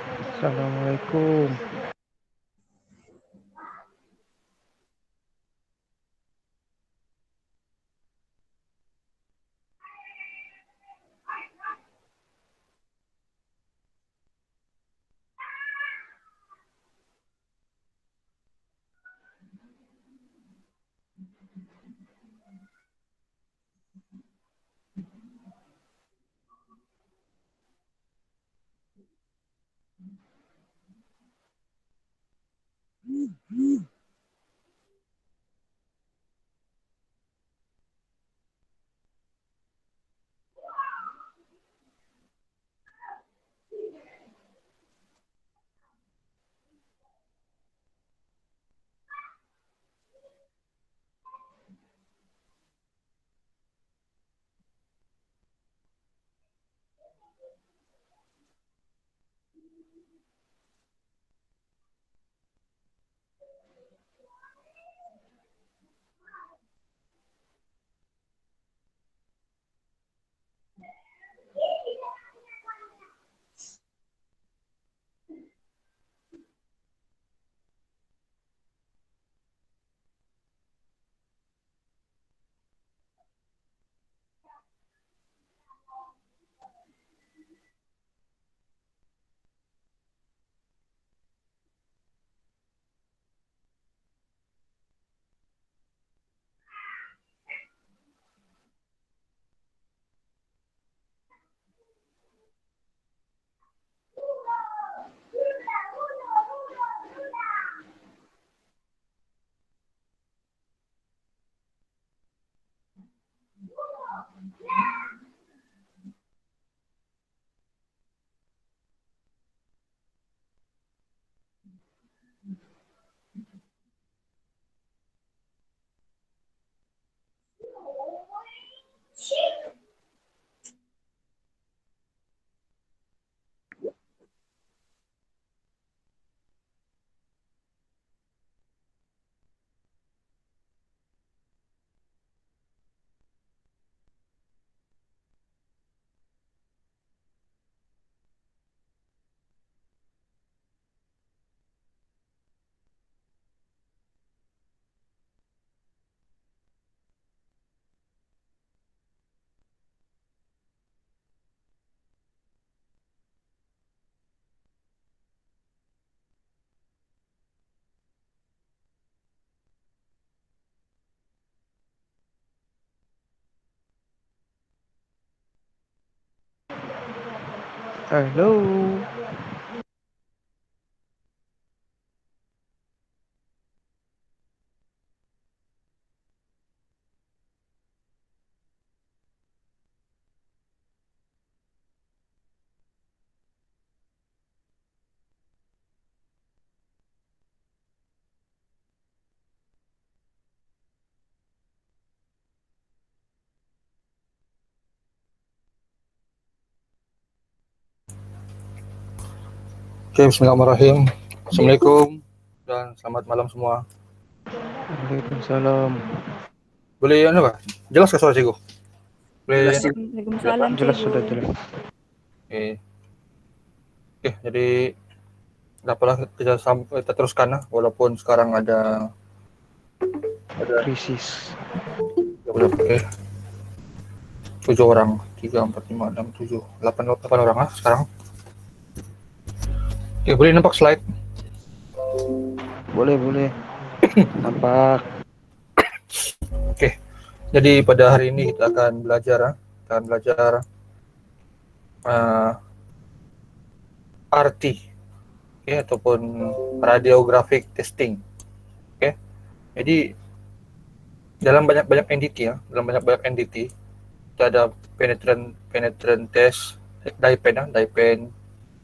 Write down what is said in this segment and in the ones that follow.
Assalamualaikum. Halo. Oke, bismillahirrahmanirrahim. Assalamualaikum dan selamat malam semua. Waalaikumsalam. Boleh apa? Jelas ke suara cikgu? Boleh. Waalaikumsalam, Jelas sudah Cikgu. jelas. Oke, jadi dapatlah kita teruskan lah, walaupun sekarang ada Krisis. oke, 7 orang, 3, 4, 5, 6, 7, 8 orang lah sekarang. Oke, boleh nampak slide? Boleh. Nampak. Oke, jadi pada hari ini kita akan belajar RT, oke, ataupun radiographic testing. Oke, jadi dalam banyak entity kita ada penetrant test, DIPEN,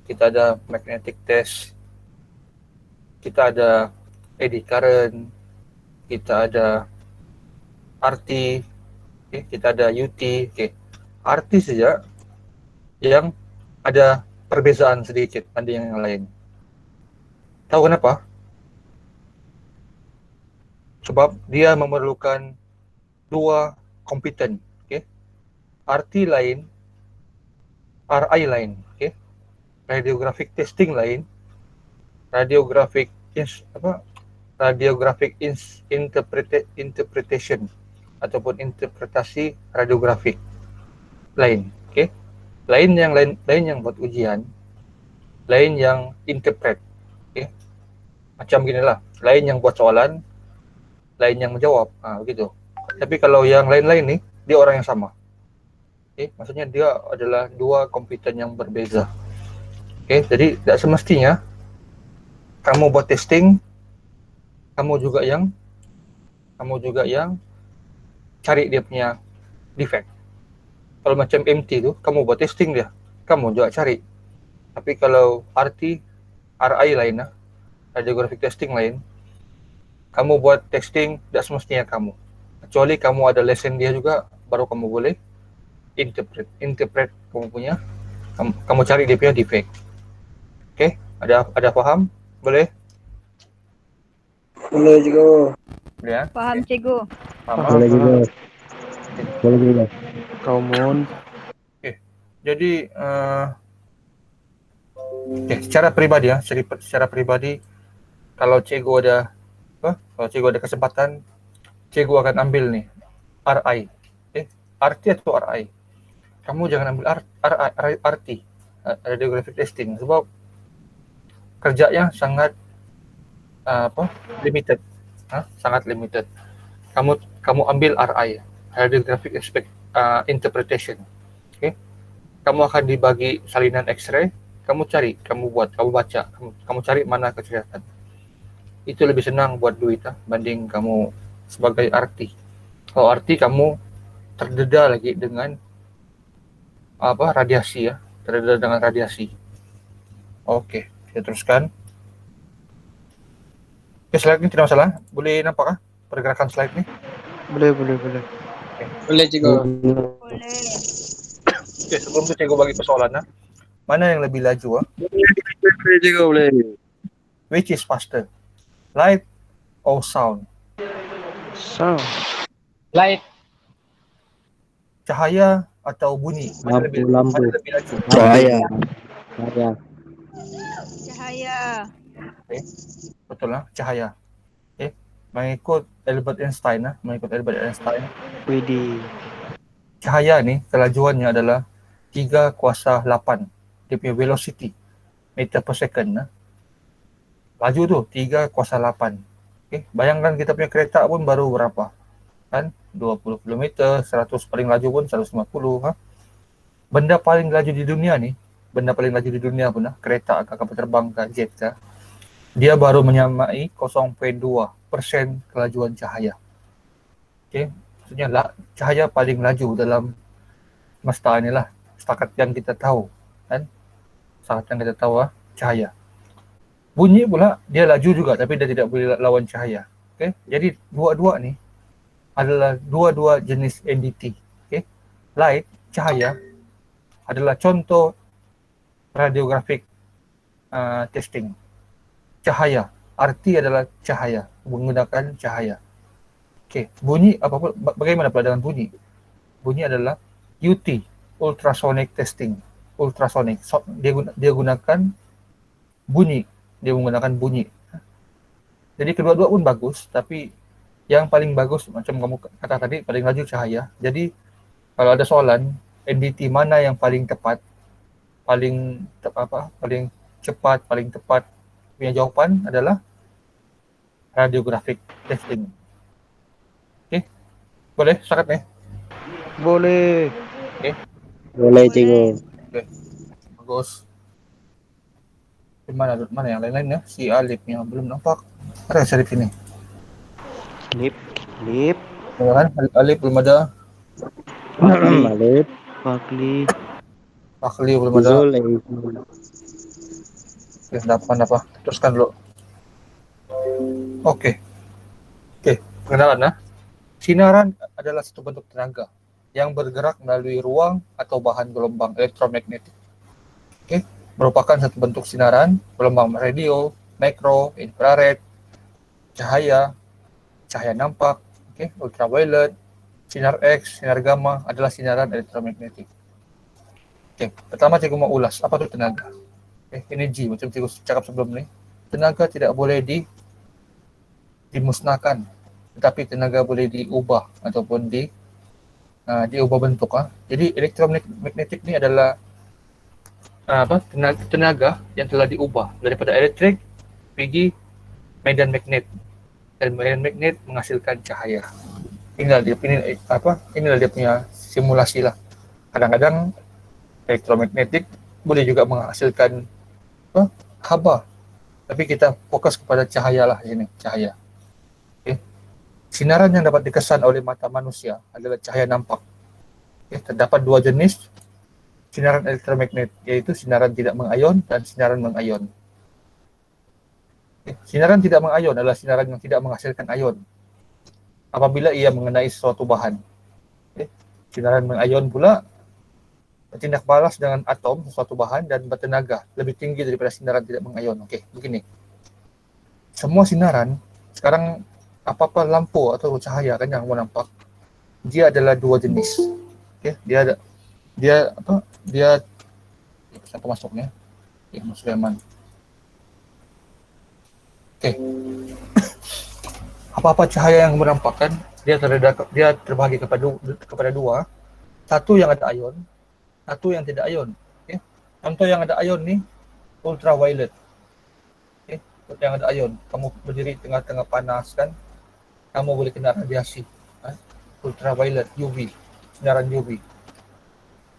kita ada magnetic test, kita ada eddy current, kita ada RT, kita ada UT. RT saja yang ada perbezaan sedikit dibanding yang lain. Tahu kenapa? Sebab dia memerlukan 2 kompeten, RT lain, RI lain, radiographic testing lain, radiographic interpretation ataupun interpretasi radiografik lain. Okey. Lain yang buat ujian, lain yang interpret. Okey. Macam ginilah, lain yang buat soalan, lain yang menjawab. Begitu. Tapi kalau yang lain-lain ni, dia orang yang sama. Okey, maksudnya dia adalah dua kompeten yang berbeza. Okey, jadi tak semestinya kamu buat testing, kamu juga yang cari dia punya defect. Kalau macam MT tu, kamu buat testing dia, kamu juga cari. Tapi kalau RI lain lah, radiographic testing lain, kamu buat testing tak semestinya kamu. Kecuali kamu ada lesson dia juga, baru kamu boleh interpret kamu punya, kamu cari dia punya defect. Okay, ada faham? Boleh? Boleh juga. Boleh ya? Faham cikgu. Faham? Boleh juga. Boleh juga. Kau mohon. Jadi secara pribadi kalau cikgu ada kesempatan, cikgu akan ambil nih RI. RT atau RI. Kamu jangan ambil RT, radiographic testing, sebab kerjanya sangat limited. Sangat limited. Kamu ambil RI, radiographic interpretation. Okay? Kamu akan dibagi salinan X-ray, kamu cari, kamu baca, kamu cari mana kesehatan. Itu lebih senang buat duit banding kamu sebagai RT. Kalau RT kamu terdedah lagi dengan radiasi ya, terdedah dengan radiasi. Oke, kita teruskan. Oke, slide ini tidak masalah. Boleh nampak pergerakan slide ini? Boleh. Boleh juga. Boleh. Oke, sebelum itu cikgu bagi persoalan mana yang lebih laju Boleh juga boleh. Which is faster? Light or sound? Sound. Light. Cahaya atau bunyi? Mana lebih laju? Cahaya. Cahaya. Betul lah, cahaya. Mengikut Albert Einstein Widih. cahaya ni kelajuannya adalah 3/8 dia punya velocity meter per second. Laju tu 3/8. Bayangkan kita punya kereta pun baru berapa? Kan 20 km, 100 paling laju pun 150. Benda paling laju di dunia pun kereta kapal terbang jet dia baru menyamai 0.2% kelajuan cahaya. Maksudnya cahaya paling laju dalam semesta inilah, setakat yang kita tahu kan. Cahaya. Bunyi pula dia laju juga tapi dia tidak boleh lawan cahaya. Jadi dua-dua ni adalah dua jenis NDT. Light, cahaya adalah contoh radiographic testing. Cahaya, arti adalah cahaya, menggunakan cahaya. Bunyi bagaimana pula dengan bunyi? Bunyi adalah UT, ultrasonic testing. Ultrasonic, dia gunakan bunyi, Jadi kedua-dua pun bagus, tapi yang paling bagus macam kamu kata tadi paling laju cahaya. Jadi kalau ada soalan NDT mana yang paling tepat, paling cepat, paling tepat, punya jawapan adalah radiographic testing. Boleh syarat ni? Boleh. Boleh cikgu. Bagus. Mana yang lain-lain ya? Si Alif yang belum nampak. Ada Syarif ini. Lip. Ya kan? Alif belum ada. Alif. Fakli belum ada. Zul. Apa? Teruskan dulu. Oke. Perkenalan Sinaran adalah satu bentuk tenaga yang bergerak melalui ruang atau bahan gelombang elektromagnetik. Merupakan satu bentuk sinaran, gelombang radio, mikro, infrared, cahaya nampak, ultraviolet, sinar X, sinar gamma adalah sinaran elektromagnetik. Pertama cikgu mau ulas, apa itu tenaga? Energi macam cikgu cakap sebelum ni. Tenaga tidak boleh dimusnahkan, tetapi tenaga boleh diubah ataupun diubah bentuk. Jadi elektromagnetik ni adalah tenaga yang telah diubah daripada elektrik pergi medan magnet, dan medan magnet menghasilkan cahaya. Inilah dia punya simulasi lah. Kadang-kadang elektromagnetik boleh juga menghasilkan khabar, tapi kita fokus kepada cahaya lah ini, cahaya. Okay. Sinaran yang dapat dikesan oleh mata manusia adalah cahaya nampak. Okay. Terdapat dua jenis sinaran elektromagnet, iaitu sinaran tidak mengayon dan sinaran mengayon. Okay. Sinaran tidak mengayon adalah sinaran yang tidak menghasilkan ayon apabila ia mengenai suatu bahan. Okay. Sinaran mengayon pula bertindak balas dengan atom sesuatu bahan dan bertenaga lebih tinggi daripada sinaran tidak mengayon. Okey, begini. Semua sinaran sekarang, apa-apa lampu atau cahaya kan yang kamu nampak, dia adalah dua jenis. Okey, dia siapa masuknya? Mas Sulaiman. Okey. Apa-apa cahaya yang kamu nampak kan, dia terbahagi kepada dua. Satu yang ada ion, satu yang tidak ion. Okay. Contoh yang ada ion ni ultraviolet. Okay. Yang ada ion, kamu berdiri tengah-tengah panas kan, kamu boleh kena radiasi. Ultraviolet, UV, sinaran UV.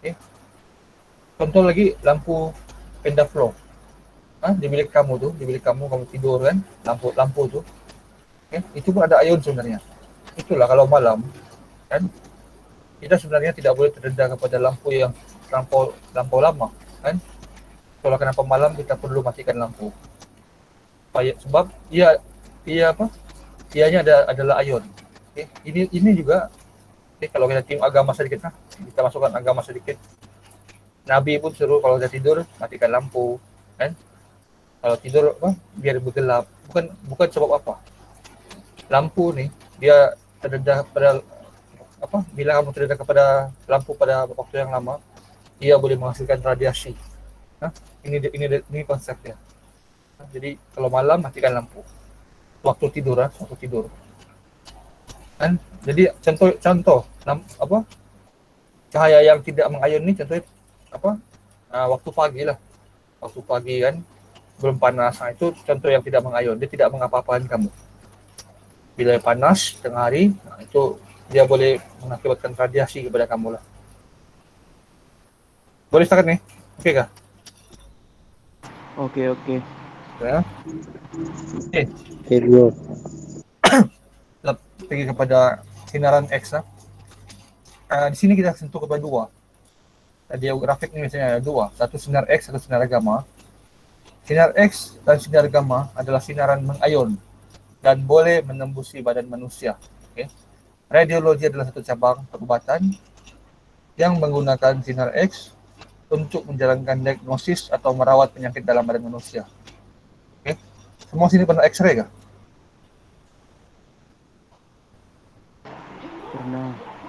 Okay. Contoh lagi lampu pendaflow. Di bilik kamu kamu tidur kan, lampu tu. Okay. Itu pun ada ion sebenarnya. Itulah kalau malam kan, kita sebenarnya tidak boleh terdedah kepada lampu yang lampau lama kan. Kalau kenapa malam kita perlu matikan lampu. Sebab ianya adalah ion. Okay. Ini juga kalau kita tim agama sedikit kita masukkan agama sedikit. Nabi pun suruh kalau dah tidur matikan lampu kan. Kalau tidur biar bergelap. Bukan sebab apa. Lampu ni dia terdedah pada bila kamu terdedah kepada lampu pada waktu yang lama, ia boleh menghasilkan radiasi. Ini konsepnya. Jadi kalau malam matikan lampu. Waktu tidur. Kan? Jadi contoh cahaya yang tidak mengayon ni contohnya waktu pagi lah. Waktu pagi kan belum panas. Itu contoh yang tidak mengayon. Dia tidak mengapa-apakan kamu. Bila panas tengah hari, itu dia boleh mengakibatkan radiasi kepada kamu lah. Boleh start ni? Okey kah? Okey. Ya. Okey. Okay, bro. Pergi kepada sinaran X lah. Di sini kita sentuh kepada dua. Dia grafik ni misalnya ada dua. Satu sinar X, satu sinar gamma. Sinar X dan sinar gamma adalah sinaran mengayon dan boleh menembusi badan manusia. Okay. Radiologi adalah satu cabang perubatan yang menggunakan sinar X untuk menjalankan diagnosis atau merawat penyakit dalam badan manusia. Okay. Semua sini pernah X-ray kah?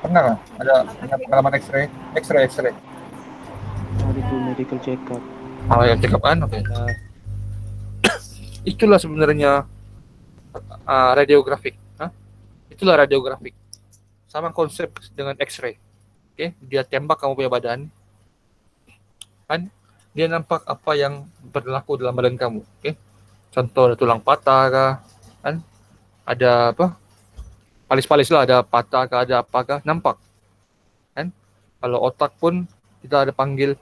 Pernah kan? Ada pengalaman X-ray? X-ray. Medical check-up. Yang check up kan? Okay. Itulah sebenarnya radiografik. Itulah radiografik. Sama konsep dengan X-ray. Okay? Dia tembak kamu punya badan. Kan? Dia nampak apa yang berlaku dalam badan kamu. Okay? Contoh ada tulang patah kah? Kan? Ada palis-palis lah, ada patah kah, ada apa kah? Nampak. Kan? Kalau otak pun kita ada panggil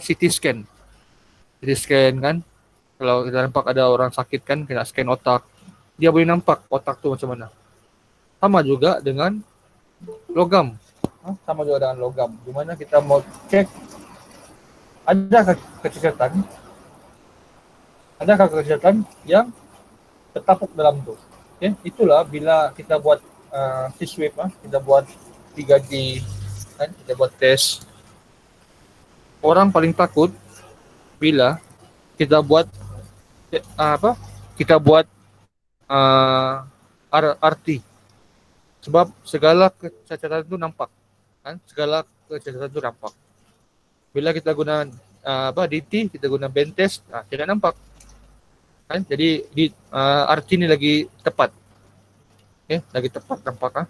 CT scan. CT scan kan? Kalau kita nampak ada orang sakit kan, kena scan otak, dia boleh nampak otak tu macam mana. Sama juga dengan logam. Di mana kita mau cek adakah kecacatan yang tertapuk dalam tu. Okay? Itulah bila kita buat T-sweep, kita buat 3D, kan? Kita buat tes. Orang paling takut bila kita buat RT. Sebab segala kecacatan itu nampak. Kan? Segala kecacatan itu nampak. Bila kita guna DT, kita guna band test, tidak nampak. Kan? Jadi RT ni lagi tepat. Okay, lagi tepat nampak.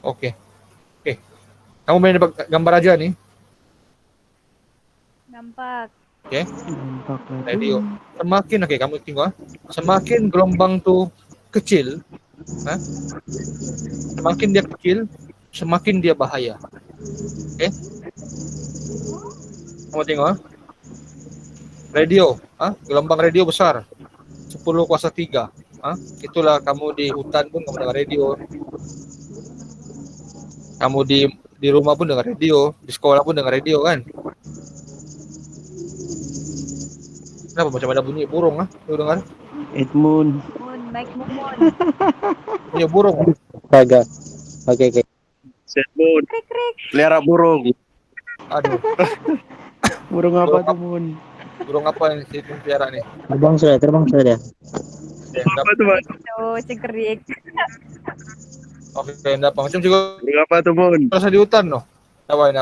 Okay. Kamu boleh dapat gambar aja ni. Nampak. Okay. Nampak lah tu. Radio. Semakin kamu tengok semakin gelombang tu kecil, semakin dia kecil, semakin dia bahaya. Okay. Kamu tengok radio, gelombang radio besar 10 kuasa 3. Itulah kamu di hutan pun kamu dengar radio. Kamu di rumah pun dengar radio, di sekolah pun dengar radio kan. Kenapa macam ada bunyi burung lu dengar? Edmund. Mike Moon. Bunyi burung. Kagak. Oke. Setmoon. Krik. Pelihara burung. Aduh, Burung apa tuh, Mun? burung apa yang si piara nih? Terbang sudah dia. Apa tuh, Bang? Itu cengkerik. Oke, enggak apa. Macam juga Burung apa tuh, Mun? rasa di hutan noh. Apa.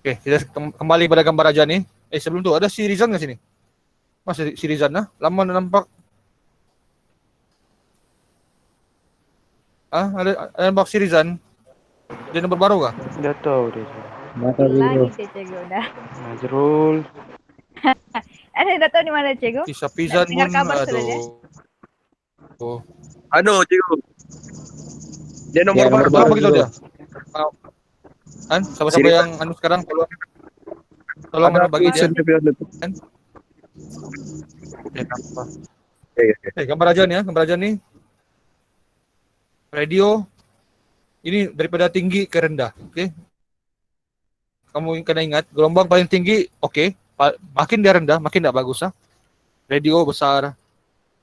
Oke, kita kembali pada gambar aja nih. Sebelum tu ada si Rizan nggak sini? Mas si Rizan lama nggak nampak. Ada nampak si Rizan? Dia nomor baru kah? Udah tahu dia. Mata Lagi biru. Cego udah. Nazrul. Udah tahu di mana Cego? Kisah Pizan Dengar pun kabar sudah dia? Oh. Aduh, Cikgu. Dia Ya, nomor nomor berapa? baru. Berapa begitu dia? Siapa-siapa yang sekarang tolong Ada bagi dia. tulisan tapi ada tuh. Apa? Oke. Gambar aja nih. Radio ini daripada tinggi ke rendah, oke? Kamu kena ingat, gelombang paling tinggi, oke. Makin dia rendah, makin tidak bagus. Radio besar,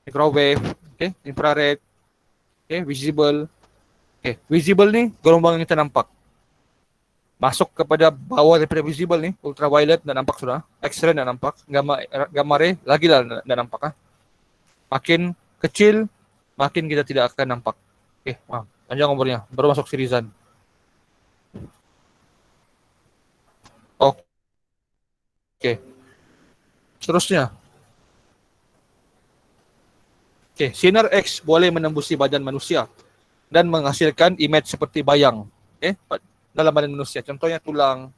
microwave, oke, infrared, oke, visible. Oke, visible nih gelombang yang kita nampak. Masuk kepada bawah daripada visible nih, ultraviolet tidak nampak sudah, X-ray tidak nampak, gamma ray lagi lah tidak nampak. Makin kecil, makin kita tidak akan nampak. Oke, panjang umurnya, baru masuk Sirizan. Oke. Seterusnya. Oke, sinar X boleh menembusi badan manusia dan menghasilkan image seperti bayang, dalam badan manusia. Contohnya tulang,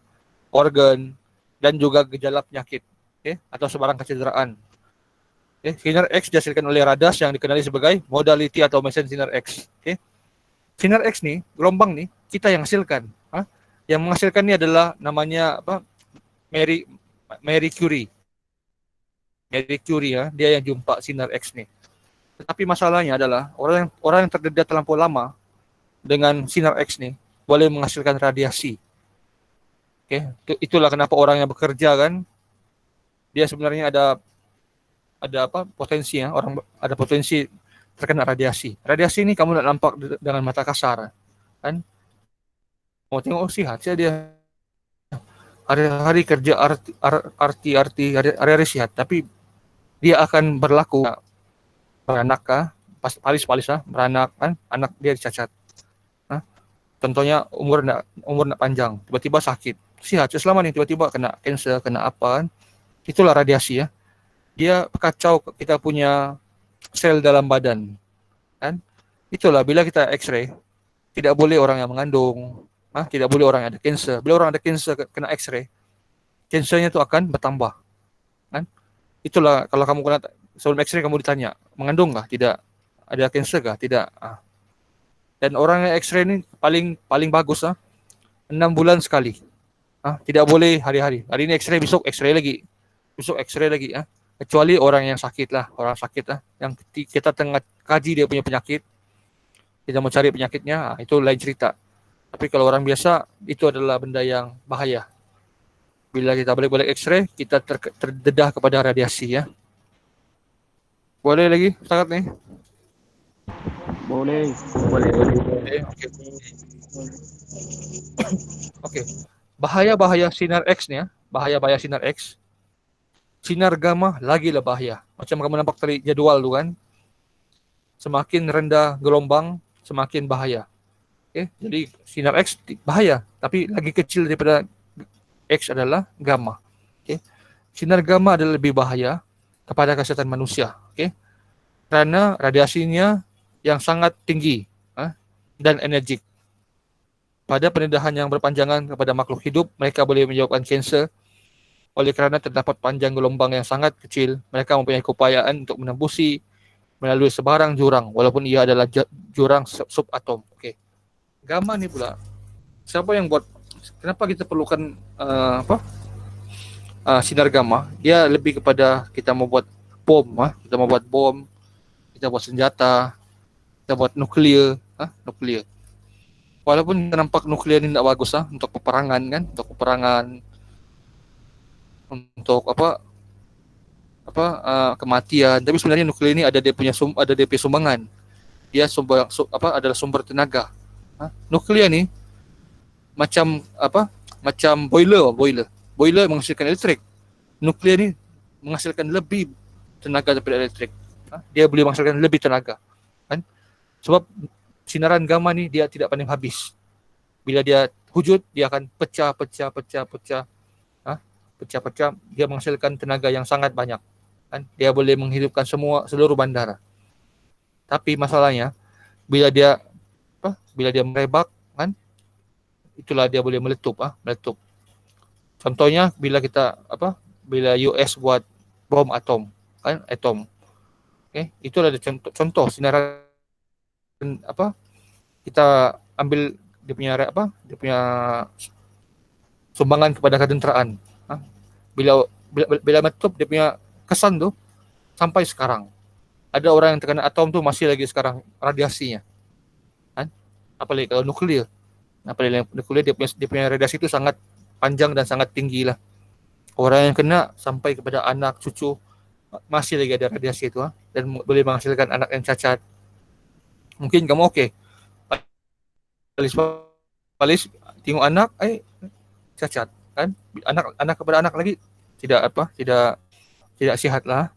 organ, dan juga gejala penyakit, atau sebarang kecederaan. Sinar X dihasilkan oleh radas yang dikenali sebagai modality atau mesin sinar X. Sinar X nih, gelombang nih, kita yang hasilkan. Yang menghasilkan ini adalah namanya Marie Curie. Marie Curie, dia yang jumpa sinar X nih. Tetapi masalahnya adalah orang yang terdedah terlampau lama dengan sinar X nih boleh menghasilkan radiasi. Itulah kenapa orang yang bekerja kan, dia sebenarnya ada potensi orang ada potensi terkena radiasi. Radiasi ini kamu tidak nampak dengan mata kasar, kan? Mau tengok sihat saja dia. Hari-hari kerja arti hari-hari sehat, tapi dia akan berlaku beranak palis beranak kan, anak dia dicacat. Contohnya umur nak panjang, tiba-tiba sakit, sehat selama ini tiba-tiba kena kanser, kena apa kan? Itulah radiasi ya. Dia kacau kita punya sel dalam badan, kan? Itulah bila kita X-ray, tidak boleh orang yang mengandung, tidak boleh orang yang ada kanser. Bila orang ada kanser kena X-ray, kansernya itu akan bertambah, kan? Itulah kalau kamu kena sebelum X-ray kamu ditanya, mengandung kah? Tidak. Ada kanser kah? Tidak. Dan orang yang X-ray ini paling bagus 6 bulan sekali. Tidak boleh hari-hari. Hari ini X-ray, besok X-ray lagi. Besok X-ray lagi. Kecuali orang yang sakit orang sakit yang kita tengah kaji dia punya penyakit, kita mau cari penyakitnya, itu lain cerita. Tapi kalau orang biasa, itu adalah benda yang bahaya. Bila kita balik-balik X-ray, kita terdedah kepada radiasi ya. Boleh lagi, Ustaz nih? Boleh. Oke. Bahaya-bahaya sinar X nih ya. Bahaya-bahaya sinar X. Sinar gamma lagi lah bahaya. Macam kamu nampak tadi jadwal tu kan. Semakin rendah gelombang, semakin bahaya. Jadi sinar X bahaya, tapi lagi kecil daripada X adalah gamma. Sinar gamma adalah lebih bahaya kepada kesehatan manusia, kerana radiasinya yang sangat tinggi dan energik. Pada pendedahan yang berpanjangan kepada makhluk hidup, mereka boleh menyebabkan kanser. Oleh kerana terdapat panjang gelombang yang sangat kecil, mereka mempunyai keupayaan untuk menembusi melalui sebarang jurang, walaupun ia adalah jurang subatom. Gamma ni pula, siapa yang buat? Kenapa kita perlukan sinar gamma? Dia lebih kepada kita mau buat bom, kita mau buat bom, kita buat senjata, kita buat nuklear, nuklear. Walaupun nampak nuklear ni tak bagus untuk peperangan kan, untuk peperangan, untuk kematian, tapi sebenarnya nuklear ni ada dia punya sumbangan. Dia adalah sumber tenaga. Nuklear ni macam boiler menghasilkan elektrik. Nuklear ni menghasilkan lebih tenaga daripada elektrik. Dia boleh menghasilkan lebih tenaga, kan? Sebab sinaran gamma ni dia tidak pandai habis. Bila dia hujud, dia akan pecah. Dia menghasilkan tenaga yang sangat banyak, kan? Dia boleh menghidupkan seluruh bandara. Tapi masalahnya bila dia merebak, kan? Itulah dia boleh meletup. Contohnya bila US buat bom atom, kan? Atom. Itu ada contoh sinaran kita ambil dia punya sumbangan kepada ketenteraan. Bila meletup, dia punya kesan tu sampai sekarang. Ada orang yang terkena atom tu masih lagi sekarang radiasinya. Kan? Apalagi kalau nuklear. Nuklear dia punya radiasi itu sangat panjang dan sangat tinggi lah. Orang yang kena sampai kepada anak, cucu masih lagi ada radiasi itu, dan boleh menghasilkan anak yang cacat. Mungkin kamu palis tengok anak cacat, kan? Anak kepada anak lagi tidak sihat lah.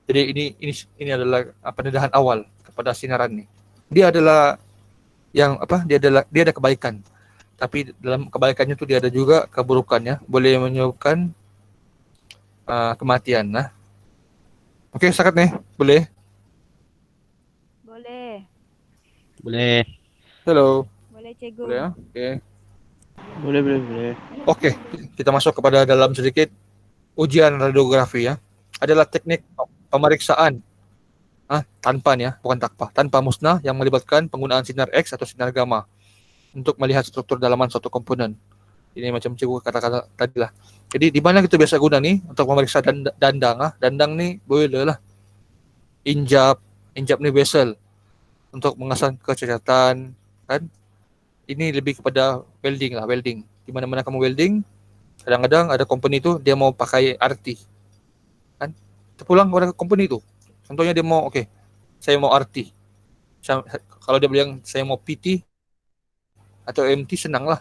Jadi ini adalah pendedahan awal kepada sinaran ni. Dia adalah dia ada kebaikan. Tapi dalam kebaikannya tu dia ada juga keburukannya, boleh menyebabkan kematian lah. Okey, setakat ni boleh? Boleh. Hello. Boleh cikgu. Boleh ya? Okey. Boleh. Okey, kita masuk kepada dalam sedikit ujian radiografi ya. Adalah teknik pemeriksaan tanpa musnah yang melibatkan penggunaan sinar X atau sinar gamma untuk melihat struktur dalaman suatu komponen. Ini macam cikgu kata-kata tadi lah. Jadi di mana kita biasa guna ni untuk memeriksa dandang. Dandang ni boiler lah. Injap ni vessel untuk mengasah kecacatan, kan? Ini lebih kepada welding. Di mana-mana kamu welding, kadang-kadang ada company tu dia mau pakai RT, kan? Terpulang kepada company tu. Contohnya dia mau saya mau RT. Kalau dia bilang saya mau PT atau MT, senang lah.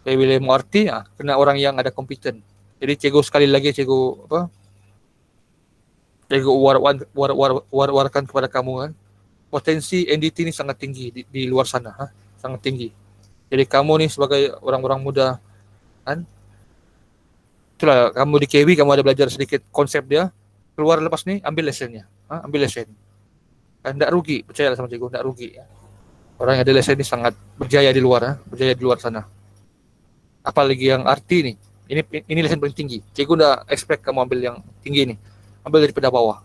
Dia bila mau RT, kena orang yang ada kompeten. Jadi cikgu sekali lagi cikgu warkan kepada kamu, kan? Potensi NDT ni sangat tinggi di luar sana, sangat tinggi. Jadi kamu ni sebagai orang-orang muda, kan? Itulah kamu di KW kamu ada belajar sedikit konsep dia. Keluar lepas ni ambil lesennya, ambil lesen. Kan tak rugi, percayalah sama cikgu, tak rugi. Orang yang ada lesen ni sangat berjaya di luar, sana. Apalagi yang RT ni. Ini lesen paling tinggi. Cikgu dah expect kamu ambil yang tinggi ni. Ambil daripada bawah.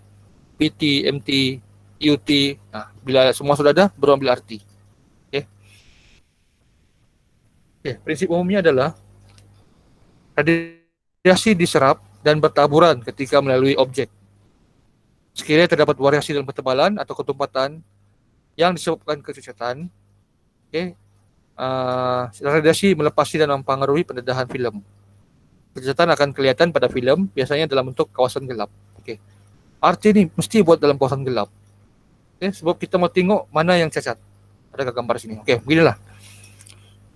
PT, MT, UT. Bila semua sudah ada, baru ambil RT. Prinsip umumnya adalah radiasi diserap dan bertaburan ketika melalui objek. Sekiranya terdapat variasi dalam ketebalan atau ketumpatan yang disebabkan kecacatan, radiasi melepasi dan mempengaruhi pendedahan filem. Kecacatan akan kelihatan pada filem, biasanya dalam bentuk kawasan gelap. RT ni mesti buat dalam kawasan gelap. Sebab kita mau tengok mana yang cacat. Ada gambar sini. Beginilah.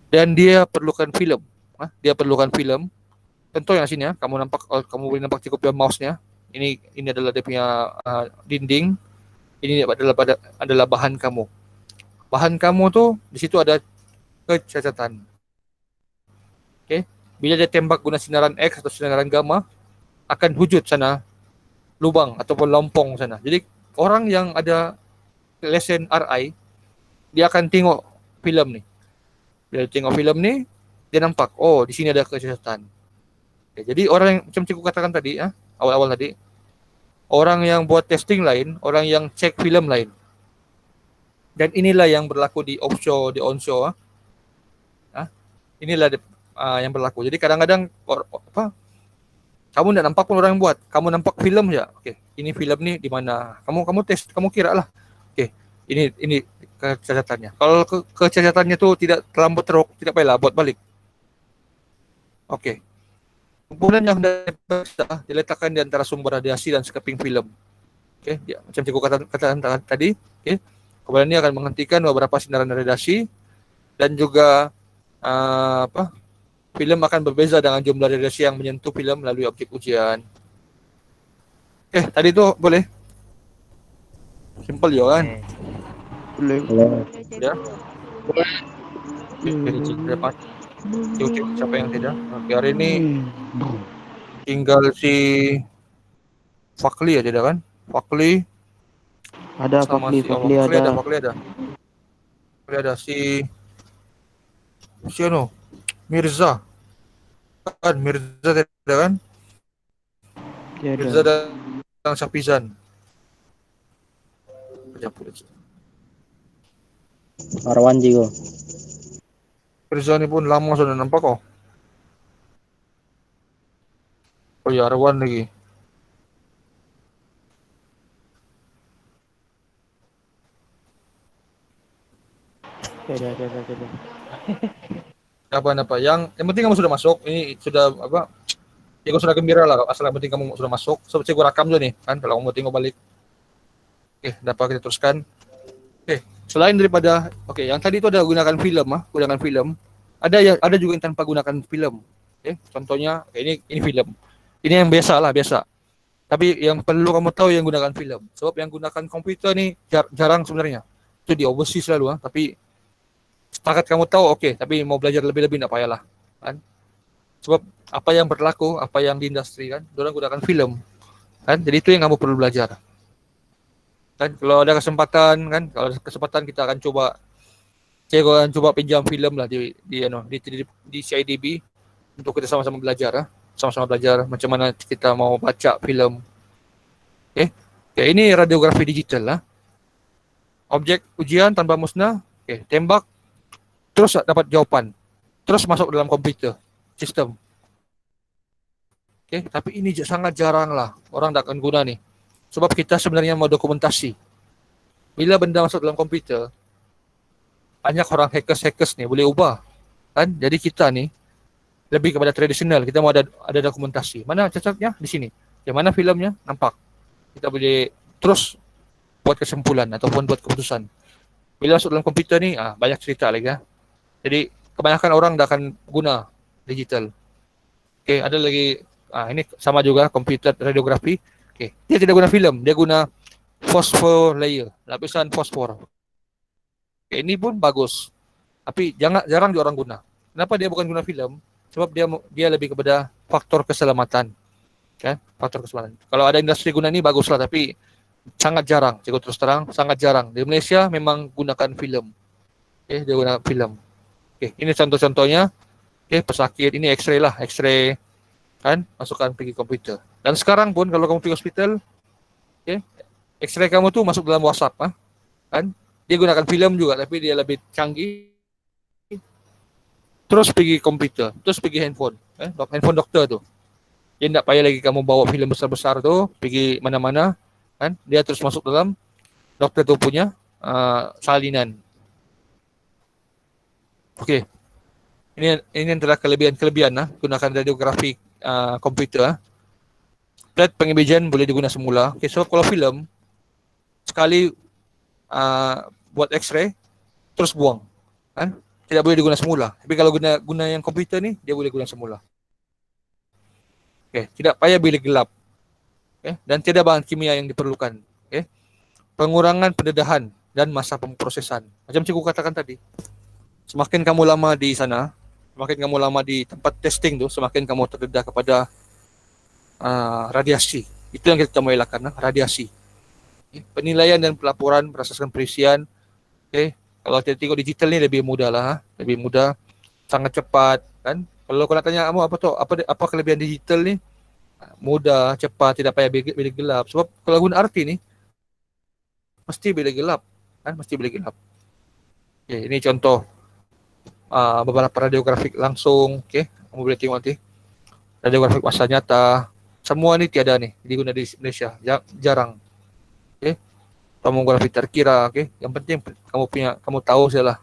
Dan dia perlukan filem. Dia perlukan filem. Contoh yang sini, kamu boleh nampak cukup punya mouse-nya. Ini adalah dia punya dinding. Ini adalah bahan kamu. Bahan kamu tu di situ ada kecacatan. Okay. Bila dia tembak guna sinaran X atau sinaran gamma, akan hujud sana lubang ataupun lompong sana. Jadi orang yang ada lesen RI, dia akan tengok filem ni. Bila dia tengok filem ni, dia nampak, oh di sini ada kecacatan. Okay. Jadi orang yang macam cikgu katakan tadi, awal-awal tadi, orang yang buat testing lain, orang yang cek filem lain. Dan inilah yang berlaku di offshore, di onshore. Inilah yang berlaku. Jadi kadang-kadang kamu tidak nampak pun orang yang buat. Kamu nampak filem je. Okey, ini filem ni di mana? Kamu test, kamu kira lah. Okey, ini kecacatannya. Kalau kecacatannya tu tidak terlampau teruk, tidak payahlah buat balik. Okey. Kumpulan yang diletakkan di antara sumber radiasi dan sekeping filem. Okey, macam cikgu katakan tadi, okey. Kumpulan ini akan menghentikan beberapa sinaran radiasi dan juga filem akan berbeza dengan jumlah radiasi yang menyentuh filem melalui objek ujian. Tadi tu boleh? Simple je kan? Boleh. Ya. Dapat. Tengok siapa yang tidak. Okay, hari ni tinggal si Fakli aja dah kan? Fakli. Ada Sama Fakli ada. ada. Fakli ada si ano? Mirza. Kan Mirza tidak kan? Ya, Mirza ada. dan Syafizan. Arwan juga. Mirza ni pun lama sudah nampak kok. Oh ya, Arwan lagi. Ada. Apa yang penting kamu sudah masuk. Ini sudah apa? Ya kau sudah gembira lah. Asal yang penting kamu sudah masuk. Seperti saya rakam dulu nih kan. Kalau kamu tengok balik. Dapat kita teruskan. Selain daripada yang tadi itu ada gunakan filem, ada juga yang tanpa gunakan filem. Contohnya ini filem. Ini yang biasa. Tapi yang perlu kamu tahu yang gunakan filem. Sebab yang gunakan komputer ni jarang sebenarnya. Itu di overseas selalu tapi setakat kamu tahu tapi mau belajar lebih-lebih tak payahlah kan. Sebab apa yang berlaku, apa yang di industri kan, orang gunakan filem kan. Jadi itu yang kamu perlu belajar. Kan kalau ada kesempatan kita akan coba pinjam filem lah di CIDB untuk kita sama-sama belajar sama-sama belajar macam mana kita mau baca filem. Ini radiografi digital lah. Objek ujian tanpa musnah, tembak terus dapat jawapan. Terus masuk dalam komputer sistem. Tapi ini sangat jarang lah orang tak akan guna ni. Sebab kita sebenarnya mau dokumentasi. Bila benda masuk dalam komputer, banyak orang hackers ni boleh ubah. Kan? Jadi kita ni lebih kepada tradisional. Kita mau ada dokumentasi. Mana cacatnya? Di sini. Yang mana filmnya? Nampak. Kita boleh terus buat kesimpulan ataupun buat keputusan. Bila masuk dalam komputer ni, banyak cerita lagi Jadi kebanyakan orang dah akan guna digital. Ada lagi ini sama juga komputer radiografi. Dia tidak guna filem, dia guna fosfor layer, lapisan fosfor. Ini pun bagus. Tapi jarang juga orang guna. Kenapa dia bukan guna filem? Sebab dia lebih kepada faktor keselamatan. Faktor keselamatan. Kalau ada industri guna ni baguslah, tapi sangat jarang. Cikgu terus terang, sangat jarang. Di Malaysia memang gunakan filem. Dia guna filem. Ini contoh-contohnya. Pesakit ini X-ray lah, X-ray kan, masukkan pergi komputer. Dan sekarang pun kalau kamu pergi hospital, X-ray kamu tu masuk dalam WhatsApp kan. Dia gunakan filem juga tapi dia lebih canggih. Terus pergi komputer, terus pergi handphone, handphone doktor tu. Dia tak payah lagi kamu bawa filem besar-besar tu pergi mana-mana kan. Dia terus masuk dalam doktor tu punya salinan. Ini adalah kelebihan gunakan radiografi komputer. Plat pengimejan boleh digunakan semula. So kalau filem sekali buat X-ray terus buang kan, tidak boleh digunakan semula. Tapi kalau guna yang komputer ni dia boleh guna semula. Tidak payah bilik gelap. Dan tidak bahan kimia yang diperlukan. Pengurangan pendedahan dan masa pemprosesan. Macam cikgu katakan tadi. semakin kamu lama di sana, semakin kamu lama di tempat testing tu, semakin kamu terdedah kepada radiasi. Itu yang kita mau elakkan, radiasi. Okay. Penilaian dan pelaporan berdasarkan perisian. Okay. Kalau kita tengok digital ni lebih mudah lah, lebih mudah, sangat cepat kan. Kalau kau nak tanya kamu apa kelebihan digital ni, mudah, cepat, tidak payah bilik gelap. Sebab kalau guna RT ni mesti bilik gelap kan, mesti bilik gelap. Okay, ini contoh beberapa radiografik langsung. Okay, kamu boleh tengok nanti radiografik masa nyata. Semua ni tiada ni diguna di Malaysia, jarang. Okay, tomografi terkira. Okay, yang penting kamu tahu sajalah.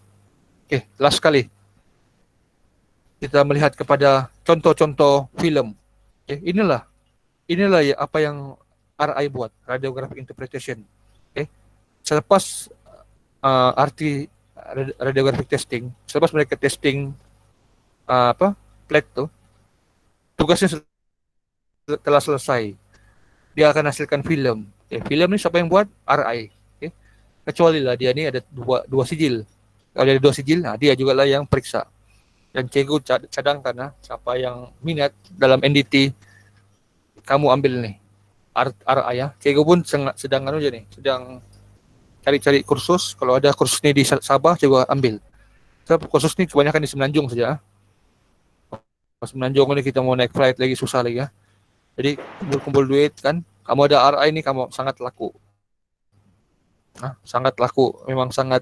Okay, last sekali kita melihat kepada contoh-contoh filem. Okay, inilah ya apa yang RI buat, radiographic interpretation. Okay, selepas RT radiographic testing, selepas mereka testing plate tu, tugasnya telah selesai. Dia akan hasilkan filem. Okay, filem ni siapa yang buat? RI. Okay, kecuali lah dia ni ada dua sijil. Kalau dia ada 2 sijil, dia jugalah yang periksa. Dan cikgu cadangkan siapa yang minat dalam NDT, kamu ambil ni RI ya. Cikgu pun sedang cari kursus. Kalau ada kursus ni di Sabah, cikgu ambil. Sebab kursus ni kebanyakan di Semenanjung saja. Pas Semenanjung ni kita mau naik flight lagi susah lagi ya. Jadi kumpul duit kan. Kamu ada RI ni kamu sangat laku. Sangat laku, memang sangat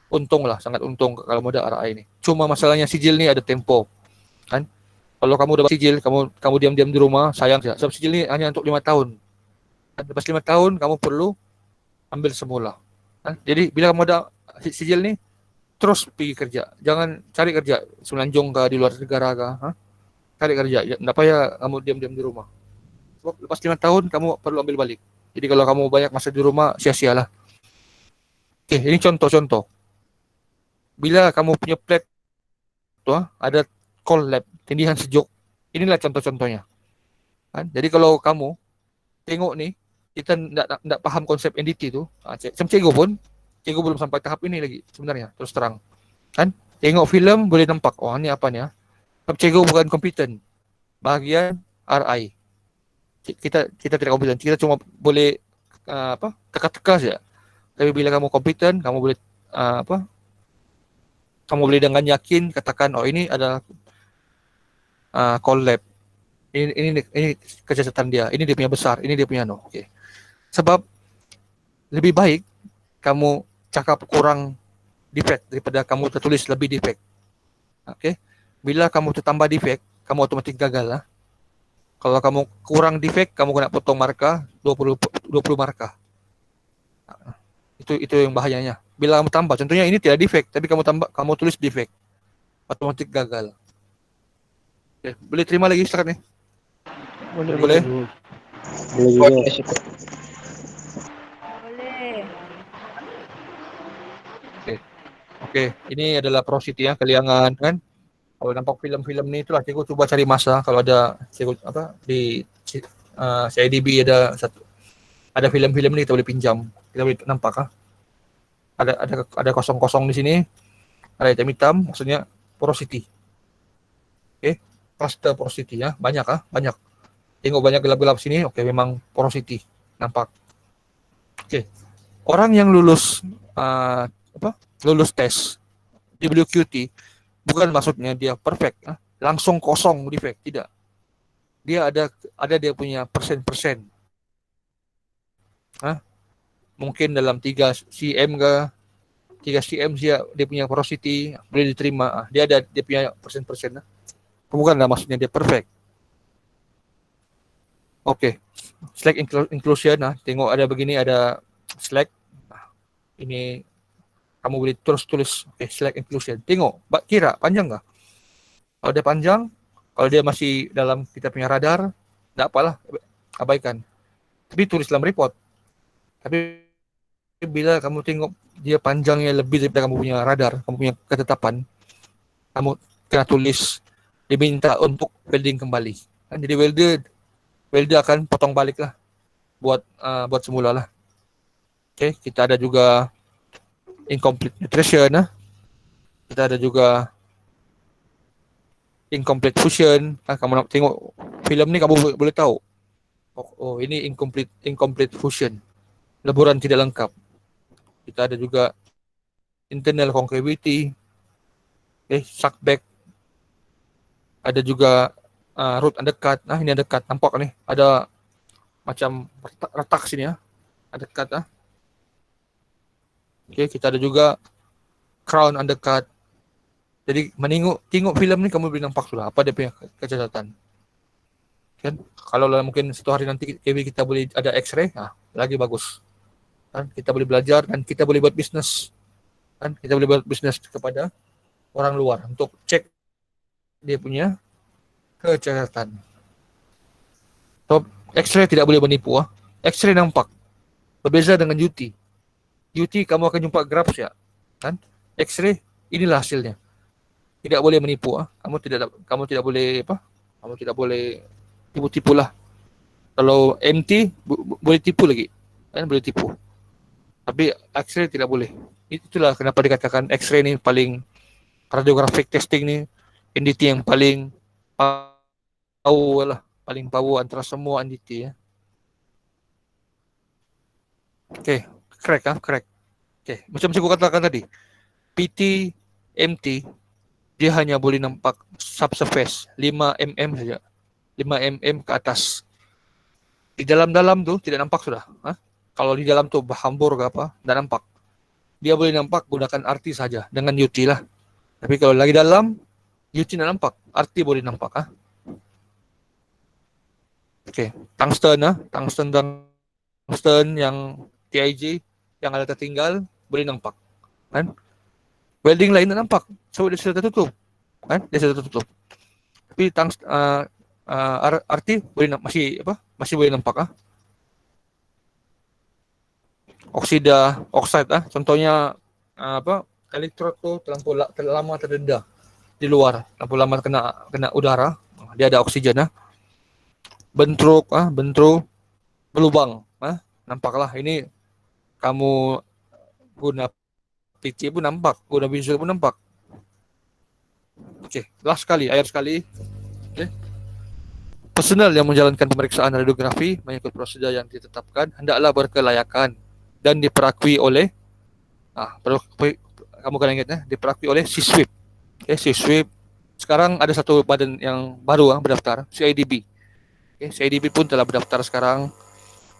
untung kalau mau ada RI ni. Cuma masalahnya sijil ni ada tempo. Kan? Kalau kamu dapat sijil, kamu diam-diam di rumah, sayang saja. Sebab sijil ni hanya untuk 5 tahun. Lepas 5 tahun kamu perlu ambil semula. Jadi bila kamu ada sijil ni, terus pergi kerja. Jangan cari kerja Semenanjung ke di luar negara ke. Cari kerja. Tak payah kamu diam-diam di rumah. Sebab lepas 5 tahun kamu perlu ambil balik. Jadi kalau kamu banyak masa di rumah, sia-sialah. Okay, ini contoh-contoh. Bila kamu punya plate tu ada cold lab, tindihan sejuk. Inilah contoh-contohnya. Jadi kalau kamu tengok ni, kita tak faham konsep NDT tu. Macam cikgu belum sampai tahap ini lagi sebenarnya, terus terang. Kan? Tengok filem boleh nampak, ni apa ni Sebab cikgu bukan kompeten. Bahagian RI. Kita tidak kompeten. Kita cuma boleh teka-teka saja. Tapi bila kamu kompeten, kamu boleh kamu boleh dengan yakin katakan ini adalah call lab. Ini kecacatan dia. Ini dia punya besar. Ini dia punya Okay. Sebab lebih baik kamu cakap kurang defect daripada kamu tertulis lebih defect. Okay. Bila kamu tertambah defect, kamu otomatis gagal lah. Kalau kamu kurang defect, kamu kena potong markah 20 markah. Itu yang bahayanya. Bila kamu tambah, contohnya ini tidak defect, tapi kamu tulis defect, otomatis gagal. Okay. Boleh terima lagi setakat ni? Boleh. Boleh juga. Okay. Ini adalah prositi keliangan kan. Kalau nampak filem-filem ni itulah cikgu cuba cari masa kalau ada cikgu di CIDB ada filem-filem ni kita boleh pinjam. Kita boleh nampak ada kosong-kosong di sini. Ada hitam-hitam, maksudnya porosity. Okay. Cluster porosity banyak banyak. Tengok banyak gelap-gelap sini, memang porosity nampak. Okay. Orang yang lulus tes WQT bukan maksudnya dia perfect, langsung kosong defect, tidak. Dia ada dia punya persen-persen. Mungkin dalam 3 cm ke 3 cm dia punya porosity boleh diterima. Dia ada dia punya persen-persen. Bukanlah maksudnya dia perfect. Okay. Slack inclusion tengok ada begini, ada slack. Ini kamu boleh terus tulis slack inclusion. Tengok, kira panjang tak? Kalau dia panjang, kalau dia masih dalam kita punya radar, tak apalah, abaikan. Tapi tulis dalam report. Tapi bila kamu tengok dia panjangnya lebih daripada kamu punya radar, kamu punya ketetapan, kamu kena tulis, diminta untuk welding kembali. Jadi welder akan potong balik lah buat semula lah. Okay, kita ada juga incomplete nutrition Kita ada juga incomplete fusion. Kamu nak tengok filem ni kamu boleh tahu. Oh, ini incomplete fusion. Leburan tidak lengkap. Kita ada juga internal concavity. Suck back. Ada juga root undercut. Ini undercut. Nampak ni? Ada macam retak sini ya. Undercut kita ada juga crown undercut. Jadi tengok filem ni kamu boleh nampak sudah apa dia punya kecacatan. Kan? Kalau mungkin satu hari nanti kita boleh ada X-ray, lagi bagus. Kan? Kita boleh belajar dan kita boleh buat bisnes. Kan? Kita boleh buat bisnes kepada orang luar untuk cek dia punya kecacatan. So, X-ray tidak boleh menipu. X-ray nampak. Berbeza dengan UT. UT kamu akan jumpa graf ya. Kan? X-ray inilah hasilnya. Tidak boleh menipu. Kamu tidak boleh Kamu tidak boleh tipu-tipu lah. Kalau MT boleh tipu lagi. Kan boleh tipu. Tapi X-ray tidak boleh. Itulah kenapa dikatakan X-ray ni paling radiographic testing ni NDT yang paling power lah. Paling power antara semua NDT ya. Correct. Macam saya katakan tadi. PT, MT dia hanya boleh nampak subsurface 5 mm saja. 5 mm ke atas. Di dalam-dalam tu tidak nampak sudah. Kalau di dalam tu berhambur ke apa, tidak nampak. Dia boleh nampak gunakan RT saja dengan UT lah. Tapi kalau lagi dalam, UT tidak nampak. RT boleh nampak. Tungsten yang TIG yang ada tertinggal boleh nampak. Kan? Welding lain tak nampak. So dia sudah tertutup. Kan? Dia sudah tertutup. Tapi RT boleh masih boleh nampak. Oksida, contohnya elektrod tu terlalu lama terdedah di luar, terlalu lama kena udara, dia ada oksigen. Bentruk berlubang. Nampaklah ini kamu guna PT pun nampak, guna visual pun nampak. Last sekali, akhir sekali. Personal yang menjalankan pemeriksaan radiografi mengikut prosedur yang ditetapkan hendaklah berkelayakan dan diperakui oleh kamu kena ingat diperakui oleh CSWIP. CSWIP sekarang ada satu badan yang baru berdaftar, CIDB. CIDB pun telah berdaftar sekarang.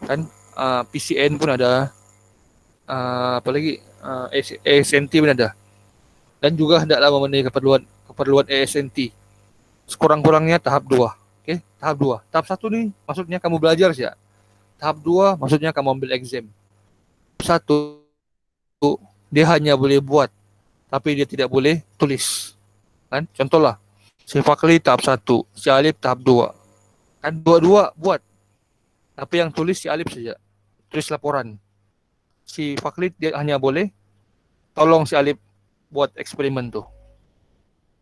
Kan PCN pun ada. ASNT pun ada. Dan juga hendaklah memenuhi keperluan ASNT. Sekurang-kurangnya tahap 2. Tahap 2. Tahap 1 ni maksudnya kamu belajar saja. Tahap 2 maksudnya kamu ambil exam. 1 dia hanya boleh buat tapi dia tidak boleh tulis. Kan? Contohlah si Fakli tahap 1, si Alif tahap 2. Kan dua-dua buat. Tapi yang tulis si Alif saja. Tulis laporan. Si Fakli dia hanya boleh tolong si Alif buat eksperimen tu.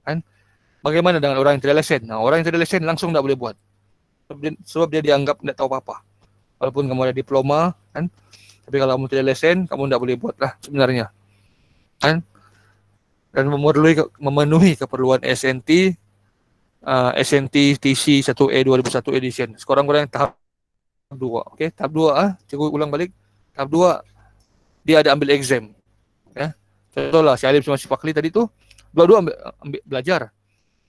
Kan? Bagaimana dengan orang yang tidak lesen? Orang yang tidak lesen langsung tak boleh buat. Sebab dia dianggap tidak tahu apa-apa. Walaupun kamu ada diploma, kan? Tapi kalau kamu tidak lesen, kamu tidak boleh buat lah sebenarnya. Kan? Dan memenuhi keperluan SNT, SNT TC 1A 2001 edition. Sekurang-kurangnya tahap 2. Tahap 2 cikgu ulang balik. Tahap 2 dia ada ambil exam. Contohlah si Alif sama si Fakli tadi tu dua-dua ambil belajar.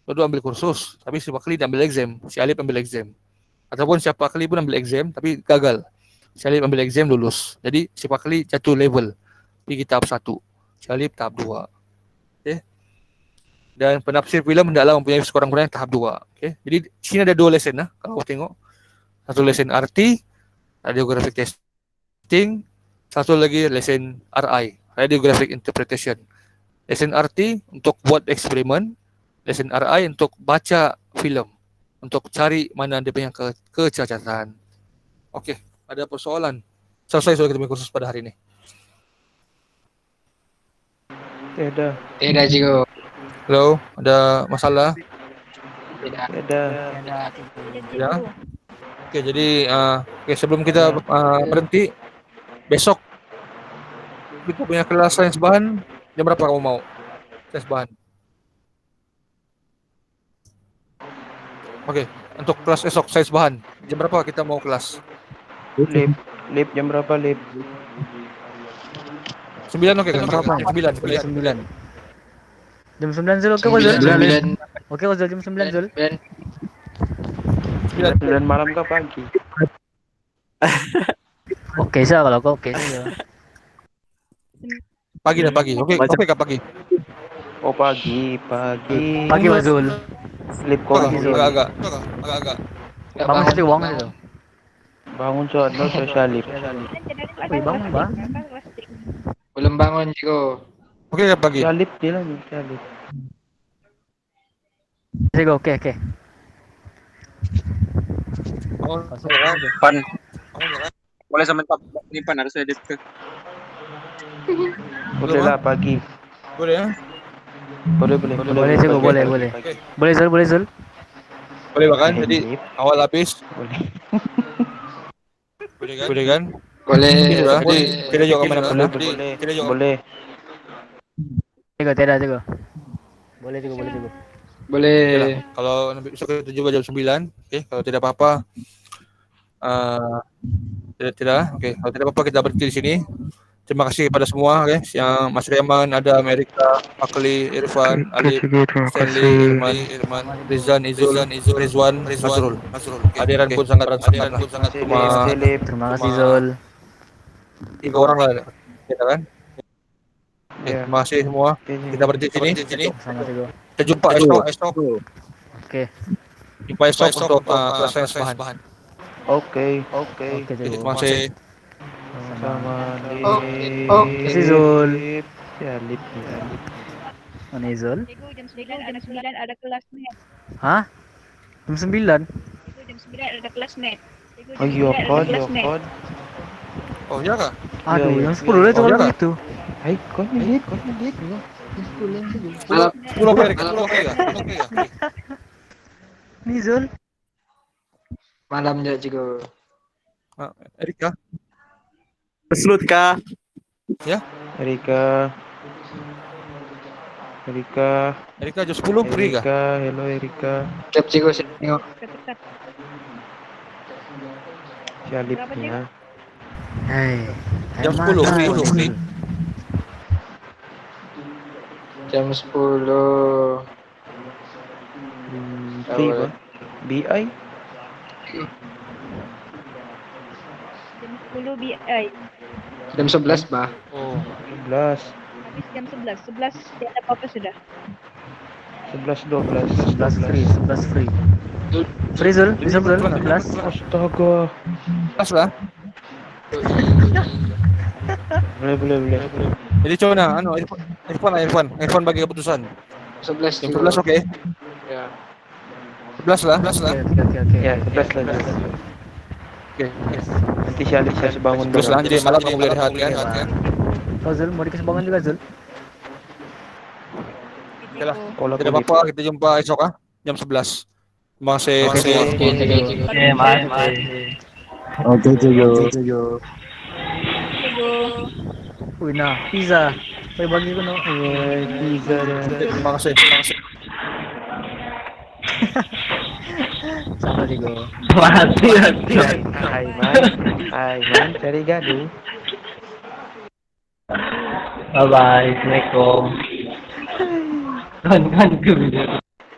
Dua-dua ambil kursus, tapi si Fakli ambil exam, si Alif ambil exam. Ataupun si Fakli pun ambil exam tapi gagal. Si Alif ambil exam lulus. Jadi si Fakli jatuh level. Pergi tahap 1. Si Alif tahap 2. Dan penafsir filem hendaklah mempunyai sekurang-kurangnya tahap 2. Jadi sini ada 2 lesen kalau tengok. Satu lesen RT, radiographic testing, satu lagi lesen RI, radiographic interpretation. Lesen RT untuk buat eksperimen, lesen RI untuk baca filem, untuk cari mana dia punya kecacatan. Ada persoalan? Selesai sudah kita punya kursus pada hari ini. Tidak cikgu. Hello, ada masalah? Ya. Jadi sebelum kita berhenti, besok kita punya kelas sains bahan jam berapa kamu mau? tes bahan. Oke, untuk kelas esok size bahan. Jam berapa kita mau kelas? Lip jam berapa lip? 9 oke kan? Berapa? 9. Jam 9 Zul, oke kok Zul? Oke kok Zul, jam 9 Zul. 9 malam ke pagi? Oke sih kalau kok oke sih. Pagi dah pagi. Oke kah pagi? Oh pagi. Pagi Pak Zul. Lip kopi Zul. Agak. Bangun sih uang itu. Bangun sono social lip. Wih, bangun Bang. Belum bangun Ciko. Oke kah pagi? Salip dia lagi salip. Sih oke. Pan. Boleh sama ini pan harus edit ke. Boleh lah pagi. Boleh ya? Boleh. Boleh sih boleh. Boleh Zul. Boleh bahkan jadi Lip, awal habis. boleh. Boleh kan? Boleh. Jadi kita juga mana-mana. Boleh. Tidak. Boleh. Boleh. Kalau besok kita juga jam 9. Oke, kalau tidak apa-apa tidak. Oke, kalau tidak apa-apa kita berhenti di sini. Terima kasih kepada semua yang Mas Reman, ada Amerika, Akli, Irfan, Ali, Stanley, Irman, Rizwan, Nazrul. Hadiran pun sangat Terima kasih Zul. 3 orang lah kita kan. Oke, Ya. terima kasih semua. Kita berhenti di sini. Sama Zul. Kita jumpa esok. Oke. Jumpa esok untuk kelas bahan. Oke. Zul. Terima kasih. Sama lip. Terima kasih Zul. Ya lip. Mana Zul? Jam 9 ada kelas net. Hah? Jam 9? Jam 9 ada kelas net. Oh yokod. Oh iya kah? Aduh, Ya. jam 10 lah itu Oh, kalau iya, Kak? begitu. Hai, kau lip. 10 oke kah? Nih Zul. Malam ya Ciko. Erika. Peslut kah? Erika Jam 10 free kah? Hello Erika. Siap Ciko, tengok. Ketat. Salipnya. Hei. Jam 10 free. Jam 10. Free ba? BI? Jam 10 BI. Jam 11 bah. Oh. 11, Habis jam 11. 11 tidak ada apa-apa sudah. 11, 12, 11 free. Free Zul, bisa Zul, 11. Astaga. Pas lah. Boleh. Jadi coba nah, Irfan bagi keputusan. 11 Jam Ciko. 11 oke. Ya. 11 lah. Oke. Ya, 11 lah. Oke. Nanti Salip kasih bangun 11 lah. Jadi malam kamu boleh rehat kan. Oh Zul, mau dikasih bangun juga Zul? Oke lah. Kalau Tidak apa-apa, kita jumpa esok jam 11. Terima kasih. Oke Ciko. Oke Ciko. Tunggu. Wih nah, pizza. Boleh bagi ko no? pizza dan Terima kasih. Sama Ciko. Hai man, cari gaduh. Bye bye, Assalamualaikum. Kan